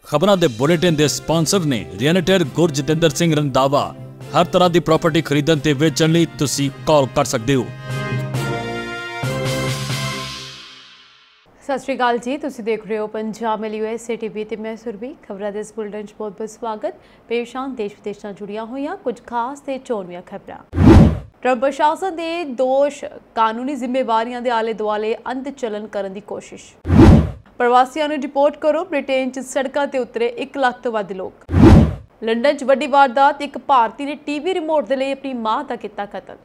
खबरों के बुलेटिन के स्पॉन्सर ने रियल्टर गुरजतिंदर सिंह रंधावा। हर तरह की प्रॉपर्टी खरीदण ते वेचण लई तुसी कॉल कर सकते हो। सत श्री अकाल जी, तुसी देख रहे हो पंजाब मेल USA TV ते मैं सुरभि। खबरों के इस बुलेटिन च बहुत बहुत स्वागत। पेश आन देश विदेश नाल जुड़ियां होईयां कुछ खास ते चोणवीआं खबरां। ट्रंप प्रशासन के दोष, कानूनी जिम्मेवारियां दे आले दुआले अंत चलन करन दी कोशिश। प्रवासियों ने डिपोर्ट करो, ब्रिटेन च सड़कों ते उतरे 1 लाख तो वध लोग। लंडन च वड्डी वारदात, एक भारती ने टीवी रिमोट दे लई अपनी मां दा कीता कतल।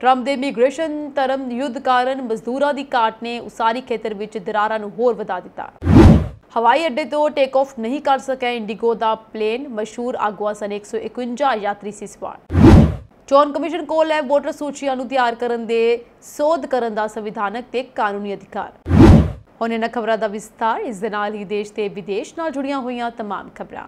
ट्रंप दे इमीग्रेशन धर्म युद्ध कारण मजदूरां दी घाट ने उसारी खेतर विच दरारां नूं होर वधा दिता। हवाई अड्डे तो टेक ऑफ नहीं कर सकिया इंडिगो दा प्लेन, मशहूर आगुआं सन 151 यात्री सी सवार। चोण कमीशन कोल है वोटर सूचियां नूं तैयार करन दे सोध करन दा संविधानक ते कानूनी अधिकार। हुण इन्हां खबरां दा विस्तार। इस दे नाल ही देश ते विदेश नाल जुड़ियां होईयां तमाम खबरां।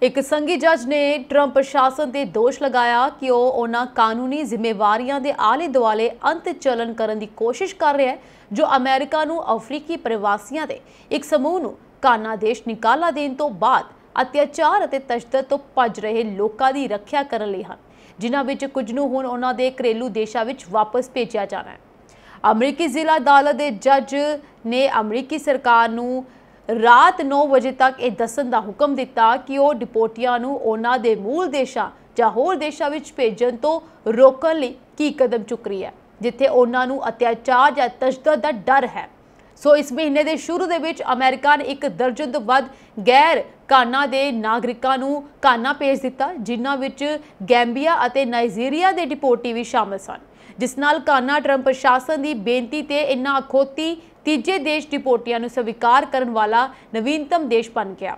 एक संघी जज ने ट्रंप प्रशासन ते दोष लगाया कि वह उन्हां कानूनी जिम्मेवारियां दे आले दुआले अंत चलन करन दी कोशिश कर रहा है जो अमेरिका नूं अफ्रीकी प्रवासियां दे एक समूह नूं काना देश निकाला देण तो बाद अत्याचार अते तशद्दद तो भज रहे लोकां दी रखिया करन लई हन, जिन्हां विच कुਝ ਨੂੰ ਹੁਣ ਉਹਨਾਂ ਦੇ ਘਰੇਲੂ ਦੇਸ਼ਾਂ ਵਿੱਚ ਵਾਪਸ ਭੇਜਿਆ ਜਾਣਾ ਹੈ। ਅਮਰੀਕੀ ਜ਼ਿਲ੍ਹਾ ਅਦਾਲਤ ਦੇ ਜੱਜ ਨੇ ਅਮਰੀਕੀ ਸਰਕਾਰ ਨੂੰ ਰਾਤ 9 ਵਜੇ ਤੱਕ ਇਹ ਦੱਸਣ ਦਾ ਹੁਕਮ ਦਿੱਤਾ ਕਿ ਉਹ ਡਿਪੋਰਟੀਆਂ ਨੂੰ ਉਹਨਾਂ ਦੇ ਮੂਲ ਦੇਸ਼ਾਂ ਜਾਂ ਹੋਰ ਦੇਸ਼ਾਂ ਵਿੱਚ ਭੇਜਣ ਤੋਂ ਰੋਕਣ ਲਈ ਕੀ ਕਦਮ ਚੁੱਕ ਰਹੀ ਹੈ, ਜਿੱਥੇ ਉਹਨਾਂ ਨੂੰ ਅਤਿਆਚਾਰ ਜਾਂ ਤਸ਼ੱਦਦ ਦਾ ਡਰ ਹੈ। ਸੋ ਇਸ ਮਹੀਨੇ ਦੇ ਸ਼ੁਰੂ ਦੇ ਵਿੱਚ ਅਮਰੀਕਾ ਨੇ 1 ਦਰਜਨ ਤੋਂ ਵੱਧ ਗੈਰ ਕਾਨਾ ਦੇ ਨਾਗਰਿਕਾਂ ਨੂੰ ਕਾਨਾ ਭੇਜ ਦਿੱਤਾ, ਜਿਨ੍ਹਾਂ ਵਿੱਚ ਗੈਂਬੀਆ ਅਤੇ ਨਾਈਜੀਰੀਆ ਦੇ ਡਿਪੋਰਟੀ ਵੀ ਸ਼ਾਮਲ ਸਨ, ਜਿਸ ਨਾਲ ਕਾਨਾ ਟਰੰਪ ਪ੍ਰਸ਼ਾਸਨ ਦੀ ਬੇਨਤੀ ਤੇ ਇਨ੍ਹਾਂ ਅਖੌਤੀ ਤੀਜੇ ਦੇਸ਼ ਡਿਪੋਰਟੀਆਂ ਨੂੰ ਸਵੀਕਾਰ ਕਰਨ ਵਾਲਾ ਨਵੀਨਤਮ ਦੇਸ਼ ਬਣ ਗਿਆ।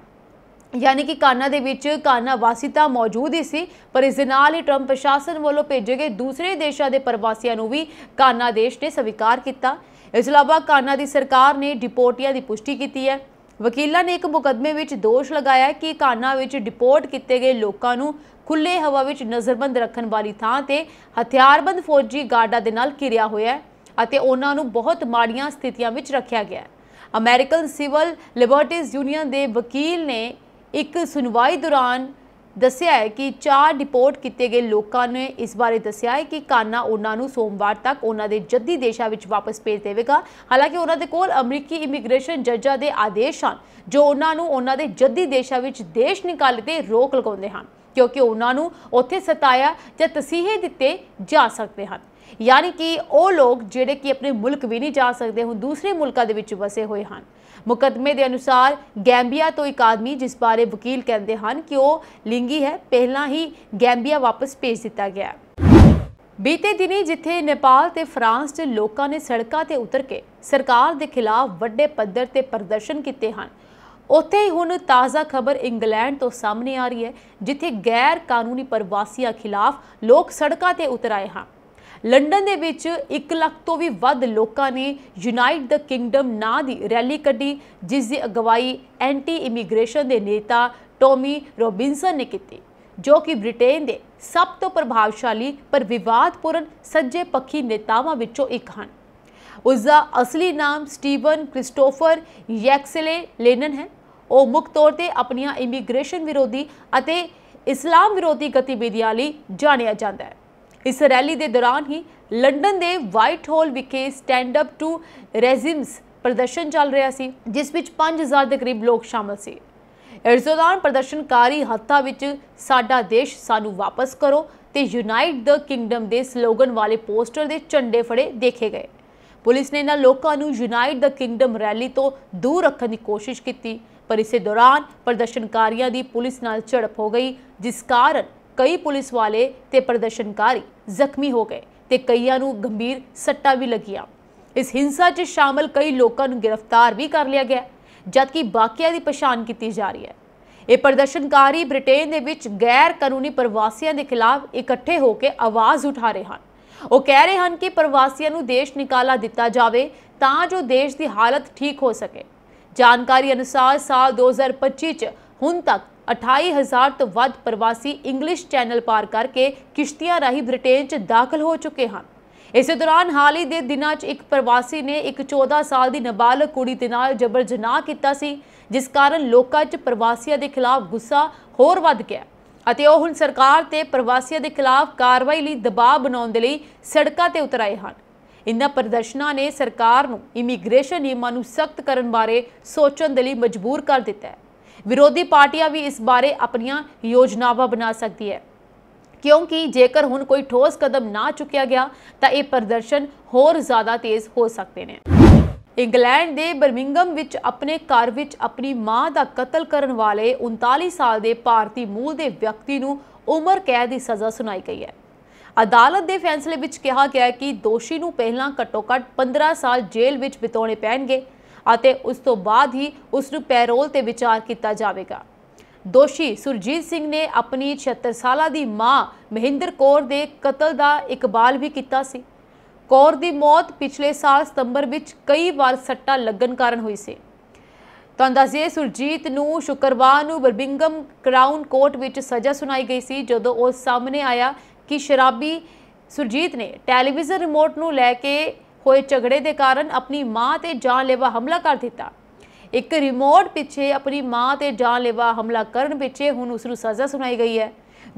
यानी कि काना दे विच काना वासी तां मौजूद ही सी, पर इस दे नाल ही ट्रंप प्रशासन वालों भेजे गए दूसरे देशों के प्रवासियों नूं भी काना देश ने स्वीकार किया। इस अलावा काना की सरकार ने डिपोर्टियां की पुष्टि की है। वकीलों ने एक मुकदमे विच दोष लगाया कि काना विच डिपोर्ट किए गए लोगों नूं खुले हवा विच नज़रबंद रखने वाली थां ते हथियारबंद फौजी गार्डां दे नाल घिरिया होया है अते उन्हां नूं बहुत माड़ियां स्थितियां विच रखिया गया है। अमेरिकन सिविल लिबर्टीज यूनियन के वकील ने एक सुनवाई दौरान दस्सिया है कि 4 डिपोर्ट किए गए लोगों ने इस बारे दस्सिया है कि काना उन्होंने सोमवार तक उन्होंने जद्दी देशों में वापस भेज देगा। हालांकि उन्होंने कोल अमरीकी इमीग्रेशन जजा के आदेश हैं जो उन्होंने जद्दी देशों में देश निकालने ते रोक लगाते हैं, क्योंकि उन्होंने उत्थे सताया या तसीहे दिते जा सकते हैं। यानी कि वो लोग जिहड़े कि अपने मुल्क भी नहीं जा सकते हुण दूसरे मुल्कों के वसे हुए हैं। मुकदमे के अनुसार गैंबिया तो एक आदमी, जिस बारे वकील कहते हैं कि वह लिंगी है, पहला ही गैंबिया वापस भेज दिता गया। बीते दिनी जिथे नेपाल ते फ्रांस के लोगों ने सड़कों ते उतर के सरकार के खिलाफ वड्डे पद्धर ते प्रदर्शन किए हैं, उत्थे ही हुण ताज़ा खबर इंग्लैंड तो सामने आ रही है, जिथे गैर कानूनी प्रवासियों खिलाफ लोग सड़कों ते उतर आए हैं। लंडन दे विच 1 लाख तो भी वध लोगों ने यूनाइट द किंगडम नां दी रैली कड्ढी, जिस दी अगवाई एंटी इमीग्रेशन के नेता टॉमी रॉबिन्सन ने की, जो कि ब्रिटेन के सब तो प्रभावशाली पर विवादपूर्ण सज्जे पक्षी नेतावां विचों एक हैं। उसका असली नाम स्टीवन क्रिस्टोफर यैक्सले लेनन है। वह मुख्य तौर पर अपनी इमीग्रेशन विरोधी अते इस्लाम विरोधी गतिविधियों लई जानिया जाता है। इस रैली के दौरान ही लंडन के वाइट हॉल विखे स्टैंड अप टू रेजिम्स प्रदर्शन चल रहा सी, जिस विच 5000 के करीब लोग शामिल थे। इस दौरान प्रदर्शनकारी हत्थां विच साडा देश सानू वापस करो ते यूनाइट द किंगडम के स्लोगन वाले पोस्टर के झंडे फड़े देखे गए। पुलिस ने इन्हां लोकां नूं यूनाइट द किंगडम रैली तो दूर रखने की कोशिश की, पर इस दौरान प्रदर्शनकारियों की पुलिस नाल झड़प हो गई, जिस कारण कई पुलिस वाले ते प्रदर्शनकारी जख्मी हो गए ते कईयां नूं गंभीर सट्टां भी लगियां। इस हिंसा च शामिल कई लोगों को गिरफ्तार भी कर लिया गया, जबकि बाकियां की पछाण की जा रही है। ये प्रदर्शनकारी ब्रिटेन दे विच गैर कानूनी प्रवासियों के खिलाफ इकट्ठे होकर आवाज़ उठा रहे हैं। वो कह रहे हैं कि प्रवासियों को देश निकाला दिता जाए तां जो देश की हालत ठीक हो सके। जानकारी अनुसार साल 2025 च हुण तक 28,000 तो वध प्रवासी इंग्लिश चैनल पार करके किश्तियां राही ब्रिटेन च दाखिल हो चुके हैं। इस दौरान हाल ही दे दिनां 'च एक प्रवासी ने एक 14 साल की नाबालग कुड़ी दे नाल जबर जनाह कीता सी, जिस कारण लोकां 'च प्रवासियों के खिलाफ गुस्सा होर वध गया ਅਤੇ ਉਹ ਹੁਣ सरकार ते प्रवासियों के खिलाफ कार्रवाई लई दबाव बनाउण दे लई सड़कां ते उतर आए हैं। इन्हां प्रदर्शनां ने सरकार नूं इमीग्रेशन नियमां नूं सख्त करन बारे सोचण दे लई मजबूर कर दिता है। विरोधी पार्टियां भी इस बारे अपनियां योजनावां बना सकदी है, क्योंकि जेकर हुण कोई ठोस कदम ना चुकिया गया तो यह प्रदर्शन होर ज़्यादा तेज़ हो सकते हैं। इंग्लैंड के बर्मिंघम विच अपने घर विच अपनी मां का कतल करने वाले 39 साल के भारतीय मूल के व्यक्ति नूं उम्र कैद की सज़ा सुनाई गई है। अदालत के फैसले विच कहा गया कि दोषी नूं पहलां घट्टो घट्ट 15 साल जेल विच बिताउणे पैणगे अते उस तो बाद ही उसनूं पैरोल ते विचार किया जाएगा। दोषी सुरजीत सिंह ने अपनी 76 साल की मां महेंद्र कौर के कतल का इकबाल भी किया सी। कौर की मौत पिछले साल सितंबर विच कई बार सट्टा लगन कारण हुई सी। तुहानूं दस दईए सुरजीत नूं शुक्रवार नूं बर्मिंघम क्राउन कोर्ट विच सज़ा सुनाई गई सी, जदों उह सामने आया कि शराबी सुरजीत ने टैलीविजन रिमोट नूं लैके होए झगड़े के कारण अपनी मां ते जानलेवा हमला कर दिता। एक रिमोट पिछे अपनी मां ते जानलेवा हमला करन पिछे हुण उसनूं सज़ा सुनाई गई है।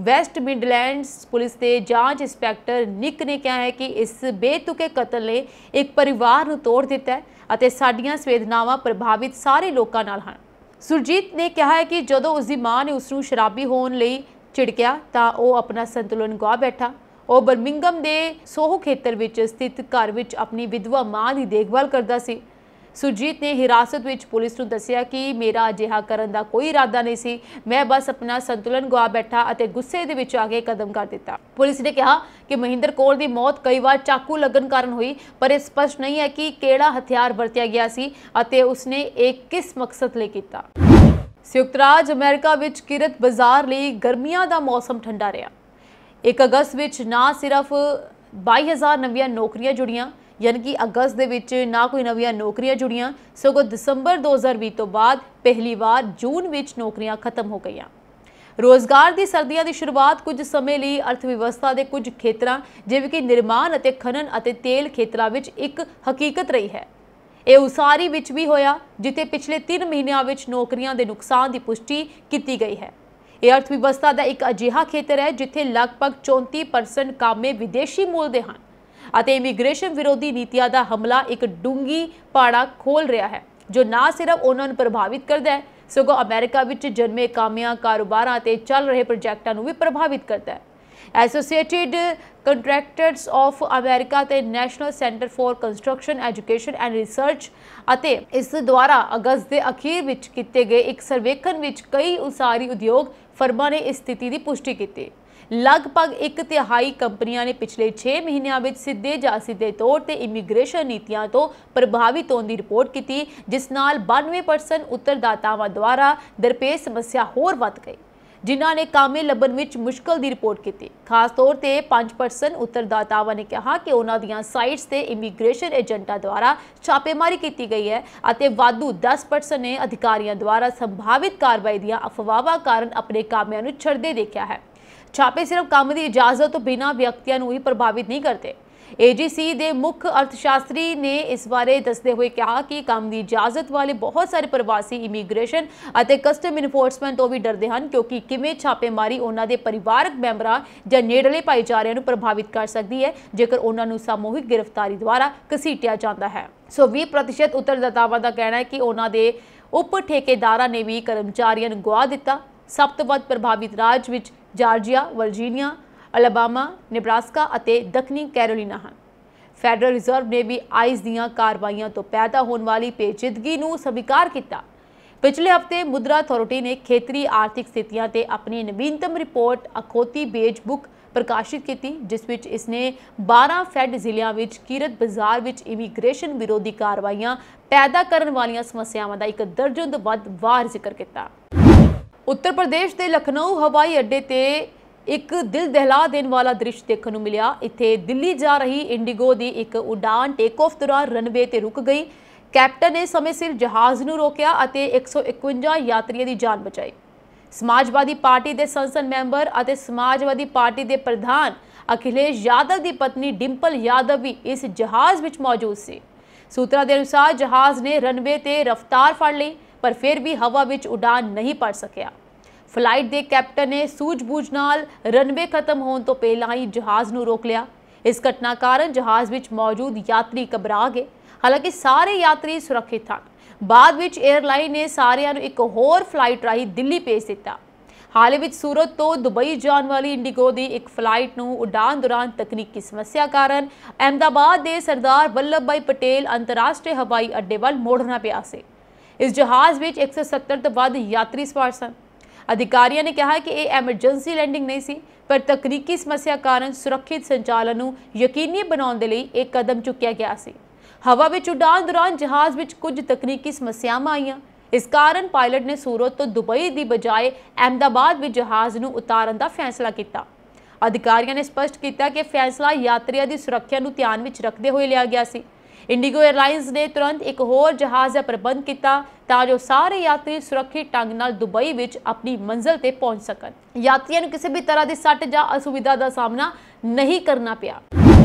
वेस्ट मिडलैंड्स पुलिस के जांच इंस्पैक्टर निक ने कहा है कि इस बेतुके कतल ने एक परिवार नूं तोड़ दिता है अते साडियां संवेदनावां प्रभावित सारे लोकां नाल हन। सुरजीत ने कहा है कि जदों उसकी मां ने उसनूं शराबी होने लई झिड़किया तां ओह अपना संतुलन गवा बैठा। वह बर्मिंघम के सोहो खेतर विच स्थित घर विच अपनी विधवा मां की देखभाल करता सी। सुरजीत ने हिरासत विच पुलिस नूं दस्सिया कि मेरा अजिहा करन दा कोई इरादा नहीं सी, मैं बस अपना संतुलन गवा बैठा अते गुस्से दे विच आके कदम कर दिता। पुलिस ने कहा कि महेंद्र कौर की मौत कई बार चाकू लगन कारण हुई, पर यह स्पष्ट नहीं है कि किहड़ा हथियार वरतिया गया सी अते उसने एक किस मकसद लई कीता। संयुक्त राज्य अमेरिका विच किरत बाजार लई गर्मियां दा मौसम ठंडा रहा। 1 अगस्त विच ना सिर्फ 22,000 नवीं नौकरियां जुड़ियां, यानी कि अगस्त दे विच ना कोई नवीं नौकरियां जुड़ियां, सगों दिसंबर 2020 तो बाद पहली बार जून विच नौकरियां खत्म हो गईयां। रोजगार की सर्दियों की शुरुआत कुछ समय लिए अर्थव्यवस्था के कुछ खेत्रों जिवें कि निर्माण अते खनन अते तेल खेत्रों विच एक हकीकत रही है। यह उसारी विच भी होया, जिथे पिछले 3 महीनों विच नौकरियां के नुकसान की पुष्टि की गई है। यह अर्थव्यवस्था का एक अजिहा खेतर है जिथे लगभग 34% कामे विदेशी मूल के हैं अते इमीग्रेशन विरोधी नीतियां का हमला एक डूंगी पाड़ा खोल रहा है, जो ना सिर्फ उन्होंने प्रभावित करता है सगों अमेरिका विच जन्मे कामियां कारोबारां ते चल रहे प्रोजेक्टां नूं भी प्रभावित करता है। एसोसिएटेड कंट्रैक्टर्स ऑफ अमेरिका ते national centre for construction education and research अते इस द्वारा अगस्त के अखीर विच कीते गए एक सर्वेखण विच कई उसारी उद्योग फर्मां ने इस स्थिति की पुष्टि की। लगभग 1/3 कंपनियां ने पिछले 6 महीनों में सीधे या सीधे तौर पर इमीग्रेशन नीतियां तो प्रभावित होने की रिपोर्ट की, जिस नाल 92% उत्तरदातावां द्वारा दरपेश समस्या होर वध गई, जिन्हां ने कामे लभन विच मुश्किल की रिपोर्ट की। खास तौर पर 5% उत्तरदातावां ने कहा कि उन्हां दियां साइट्स ते इमीग्रेशन एजेंटां द्वारा छापेमारी की गई है अते वाधू 10% ने अधिकारियों द्वारा संभावित कार्रवाई दियां अफवाहां कारण अपने कामिਆਂ ਨੂੰ ਛੱਡਦੇ देखा है। छापे सिर्फ काम की इजाजत तो बिना व्यक्तियों ही प्रभावित नहीं करते। एजीसी के मुख्य अर्थशास्त्री ने इस बारे दसते हुए कहा कि काम की इजाजत वाले बहुत सारे प्रवासी इमीग्रेशन और कस्टम इनफोर्समेंट तो भी डरते हैं, क्योंकि किवें छापेमारी उन्होंने परिवारक मैंबरां या नेड़ले भाईचारिਆਂ ਨੂੰ प्रभावित कर सकती है जेकर उन्होंने सामूहिक गिरफ्तारी द्वारा घसीटिया जाता है। 20% उत्तरदातावां का कहना है कि उन्होंने उप ठेकेदारां ने भी कर्मचारियों ਨੂੰ गवा दिता। सब तो वध प्रभावित राज विच जार्जिया, वर्जीनिया, अलाबामा, नेब्रास्का अते दक्षिणी कैरोलिना हैं। फैडरल रिजर्व ने भी आइस दीयां कार्रवाइयां तो पैदा होने वाली पेचीदगी नूं स्वीकार किया। पिछले हफ्ते मुद्रा अथॉरिटी ने खेतरी आर्थिक स्थितियां ते अपनी नवीनतम रिपोर्ट अखौती बेज बुक प्रकाशित की, जिस विच इसने 12 फैड जिलियां विच किरत बाजार विच इमीग्रेशन विरोधी कार्रवाइयां पैदा करने वाली समस्यावां का एक दर्जन तो वध वार जिक्र किया। उत्तर प्रदेश के लखनऊ हवाई अड्डे ते एक दिल दहला देने वाला दृश्य देखने को मिला। इत्थे दिल्ली जा रही इंडिगो की एक उड़ान टेक ऑफ दौरान रनवे ते रुक गई। कैप्टन ने समय सिर जहाज़ नूं रोकिया अते 151 यात्रियों की जान बचाई। समाजवादी पार्टी के संसद मैंबर अते समाजवादी पार्टी के प्रधान ਅਖਿਲੇਸ਼ ਯਾਦਵ ਦੀ ਪਤਨੀ ਡਿੰਪਲ ਯਾਦਵ ਵੀ ਇਸ ਜਹਾਜ਼ ਵਿੱਚ ਮੌਜੂਦ ਸੀ। ਸੂਤਰਾਂ ਦੇ ਅਨੁਸਾਰ ਜਹਾਜ਼ ਨੇ ਰਨਵੇ ਤੇ ਰਫ਼ਤਾਰ ਫੜ ਲਈ, ਪਰ ਫਿਰ ਵੀ ਹਵਾ ਵਿੱਚ ਉਡਾਨ ਨਹੀਂ ਭਰ ਸਕਿਆ। ਫਲਾਈਟ ਦੇ ਕੈਪਟਨ ਨੇ ਸੂਝ-ਬੂਝ ਨਾਲ ਰਨਵੇ ਖਤਮ ਹੋਣ ਤੋਂ ਪਹਿਲਾਂ ਹੀ ਜਹਾਜ਼ ਨੂੰ ਰੋਕ ਲਿਆ। ਇਸ ਘਟਨਾ ਕਾਰਨ ਜਹਾਜ਼ ਵਿੱਚ ਮੌਜੂਦ ਯਾਤਰੀ ਘਬਰਾ ਗਏ। ਹਾਲਾਂਕਿ ਸਾਰੇ ਯਾਤਰੀ ਸੁਰੱਖਿਅਤ ਹਨ। ਬਾਅਦ ਵਿੱਚ 에ਅਰਲਾਈਨ ਨੇ ਸਾਰਿਆਂ ਨੂੰ ਇੱਕ ਹੋਰ ਫਲਾਈਟ ਰਾਹੀਂ ਦਿੱਲੀ ਭੇਜ ਦਿੱਤਾ। ਹਾਲ ਹੀ ਵਿੱਚ ਸੂਰਤ ਤੋਂ ਦੁਬਈ ਜਾਣ ਵਾਲੀ ਇੰਡੀਗੋ ਦੀ ਇੱਕ ਫਲਾਈਟ ਨੂੰ ਉਡਾਨ ਦੌਰਾਨ ਤਕਨੀਕੀ ਸਮੱਸਿਆ ਕਾਰਨ ਅਹਿਮਦਾਬਾਦ ਦੇ ਸਰਦਾਰ ਵੱਲਭ ਭਾਈ ਪਟੇਲ ਅੰਤਰਰਾਸ਼ਟਰੀ ਹਵਾਈ ਅੱਡੇ ਵੱਲ ਮੋੜਨਾ ਪਿਆ ਸੀ। ਇਸ ਜਹਾਜ਼ ਵਿੱਚ 170 ਤੋਂ ਵੱਧ ਯਾਤਰੀ ਸਵਾਰ ਸਨ। ਅਧਿਕਾਰੀਆਂ ਨੇ ਕਿਹਾ ਕਿ ਇਹ ਐਮਰਜੈਂਸੀ ਲੈਂਡਿੰਗ ਨਹੀਂ ਸੀ, ਪਰ ਤਕਨੀਕੀ ਸਮੱਸਿਆ ਕਾਰਨ ਸੁਰੱਖਿਅਤ ਸੰਚਾਲਨ ਨੂੰ ਯਕੀਨੀ ਬਣਾਉਣ ਦੇ ਲਈ ਇੱਕ ਕਦਮ ਚੁੱਕਿਆ ਗਿਆ ਸੀ। ਹਵਾ ਵਿੱਚ ਉਡਾਨ ਦੌਰਾਨ ਜਹਾਜ਼ ਵਿੱਚ ਕੁਝ ਤਕਨੀਕੀ ਸਮੱਸਿਆਵਾਂ ਆਈਆਂ। ਇਸ ਕਾਰਨ ਪਾਇਲਟ ਨੇ ਸੂਰਤ ਤੋਂ ਦੁਬਈ ਦੀ ਬਜਾਏ ਅਹਿਮਦਾਬਾਦ ਵਿੱਚ ਜਹਾਜ਼ ਨੂੰ ਉਤਾਰਨ ਦਾ ਫੈਸਲਾ ਕੀਤਾ। ਅਧਿਕਾਰੀਆਂ ਨੇ ਸਪਸ਼ਟ ਕੀਤਾ ਕਿ ਫੈਸਲਾ ਯਾਤਰੀਆਂ ਦੀ ਸੁਰੱਖਿਆ ਨੂੰ ਧਿਆਨ ਵਿੱਚ ਰੱਖਦੇ ਹੋਏ ਲਿਆ ਗਿਆ ਸੀ। ਇੰਡੀਗੋ 에ਅਰਲਾਈਨਸ ਨੇ ਤੁਰੰਤ ਇੱਕ ਹੋਰ ਜਹਾਜ਼ ਦਾ ਪ੍ਰਬੰਧ ਕੀਤਾ ਤਾਂ ਜੋ ਸਾਰੇ ਯਾਤਰੀ ਸੁਰੱਖਿਅਤ ਢੰਗ ਨਾਲ ਦੁਬਈ ਵਿੱਚ ਆਪਣੀ ਮੰਜ਼ਿਲ ਤੇ ਪਹੁੰਚ ਸਕਣ। ਯਾਤਰੀਆਂ ਨੂੰ ਕਿਸੇ ਵੀ ਤਰ੍ਹਾਂ ਦੀ ਸੱਟ ਜਾਂ ਅਸੁਵਿਧਾ ਦਾ ਸਾਹਮਣਾ ਨਹੀਂ ਕਰਨਾ ਪਿਆ।